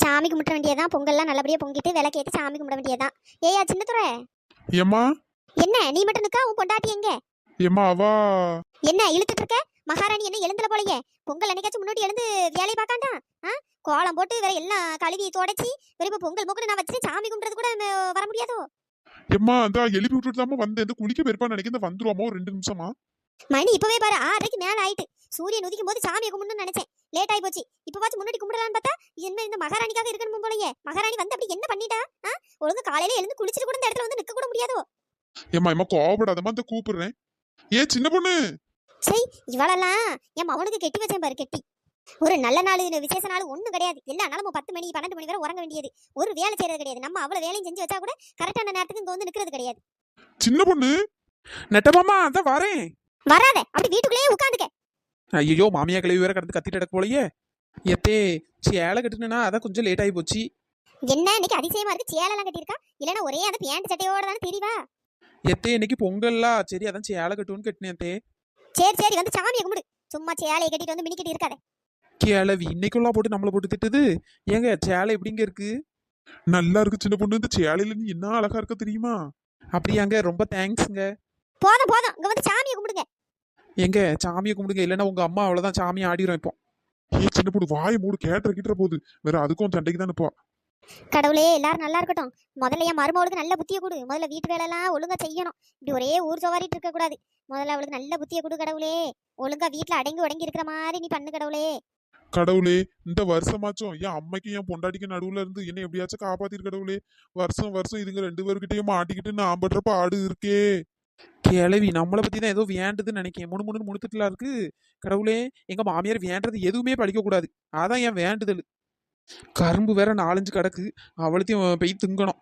சாமி கும்பிட வேண்டியதான். பொங்கல்லாம் நல்லபடியா பொங்கிட்டு விளக்கேத்தி சாமி கும்பிட வேண்டியதான். ஏயா சின்னத்துறை, ஏம்மா என்ன நீ மட்டும் நிக்கா? உன் பொண்டாட்டி எங்க? ஏம்மா அவா என்ன இழுத்துட்டு இருக்க? மகாராணி என்ன எழுந்தல போலயே? பொங்கல் என்னைக்காச்சும் முன்னாடி எழுந்து வேலையை பார்க்காண்டா? கோலம் போட்டு வேற எல்லாம் கழுவி தொடச்சி வேற இப்ப பொங்கல் மொக்கடு நான் வச்சு சாமி கும்பிடுறது கூட வர முடியாதோ? ஏம்மா அந்த எழுப்பி விட்டுட்டு தான் வந்தேன். இந்த குளிக்க போயிருப்பான்னு நினைக்கிறேன். வந்துருவாமா ஒரு 2 நிமிஷமா? மணி இப்பவே பாரு 6:30க்கு மேல ஆயிட்டு. சூரியன் உதிக்கும் போது சாமியை கும்பிடணும்னு நினைச்சேன். லேட் ஆகி போச்சு. இப்ப பாச்சு முன்னாடி கும்பிடலான்னு பார்த்தா என்ன இந்த மகாராணிக்காக இருக்கணும் போலயே. மகாராணி வந்து அப்படி என்ன பண்ணிட்டா? ஒழுங்கு காலையில எழுந்து குளிச்சிட்டு கூட இந்த இடத்துல வந்து நிக்க கூட முடியாதோ? ஏம்மா கோவப்படாதம்மா, இந்த கூப்பிடுறேன். சின்ன பொண்ணு. சரி, இவளெல்லாம் என் மகனுக்கு கெட்டி வச்சேன் பாரு. கெட்டி ஒரு நல்ல நாள் விசேஷ நாள் ஒண்ணும் கிடையாது. எல்லா நாளும் 10 மணி 12 மணி வரை உறங்க வேண்டியது. ஒரு வேலை செய்யறது கிடையாது. நம்ம அவ்வளவு வேலையும் செஞ்சு வச்சா கூட கரெக்டான நேரத்துக்கு இங்க வந்து நிக்கிறது கிடையாது. சின்ன பொண்ணு. நெட்டமாமா அதான் வரேன். வராத, அப்படி வீட்டுக்குள்ளேயே உட்காந்துக்க. ஐயோ மாமியா கிளவி வேற கடந்து கத்திட்டு கிடக்கு போலயே. எத்தே சேலை கட்டுனா அதான் கொஞ்சம் லேட் ஆகி போச்சு. என்ன இன்னைக்கு அதிசயமா இருக்கு? சேலெல்லாம் கட்டியிருக்கா? இல்லைன்னா ஒரே அந்த பேண்ட் சட்டையோட தானே தெரியவா? எத்தே இன்னைக்கு பொங்கல்லா, சரி அதான் சேலை கட்டுன்னு கட்டினேன். தே சரி சரி, வந்து சாமியை கும்பிடு. சும்மா சேலையை கட்டிட்டு வந்து மினி கட்டி இருக்காத. கிளவி இன்னைக்குள்ளா போட்டு நம்மளை போட்டு திட்டுது. ஏங்க சேலை எப்படிங்க இருக்கு? நல்லா இருக்கு சின்ன பொண்ணு. இந்த சேலையில நீ என்ன அழகா இருக்க தெரியுமா? அப்படியாங்க, ரொம்ப தேங்க்ஸுங்க. போதும் போதும், இங்க வந்து சாமியை கும்பிடுங்க. எங்க சாமியை கும்பிடுங்க, இல்லைன்னா உங்க அம்மா அவ்வளவுதான் சாமியை ஆடிரும் இப்போ. சின்ன பொண்ணு வாயை மூடு, கிட்ட போகுது. வேற அதுக்கும் சண்டைக்கு தான் நிப்பா. கடவுளே எல்லாரும் நல்லா இருக்கட்டும். முதல்ல என் மருமகளுக்கு நல்ல புத்தியை கொடு. முதல்ல வீட்டு வேலை எல்லாம் ஒழுங்கா செய்யணும். இப்படி ஒரே ஊர் சவாரிட்டு இருக்க கூடாது. முதல்ல அவளுக்கு நல்ல புத்தியை கொடு கடவுளே. ஒழுங்கா வீட்டுல அடங்கி உடங்கி இருக்கிற மாதிரி நீ பண்ணு கடவுளே. கடவுளே, இந்த வருஷமாச்சும் என் அம்மைக்கு என் பொண்டாட்டிக்கு நடுவுல இருந்து என்ன எப்படியாச்சும் காப்பாத்திரு கடவுளே. வருஷம் வருஷம் இதுங்க 2 பேர்கிட்டயும் மாட்டிக்கிட்டு நான் படுற பாடு இருக்கே. கிளவி நம்மளை பத்தி தான் ஏதோ வேண்டதுன்னு நினைக்கிறேன். முணுமுணுன்னு முணுத்துட்டுலாம் இருக்கு. கடவுளே, எங்க மாமியார் வேண்டது எதுவுமே பழிக்க கூடாது. அதான் என் வேண்டுதல். கரும்பு வேற 4-5 கிடக்கு. அவளத்தையும் போய் திங்கணும்.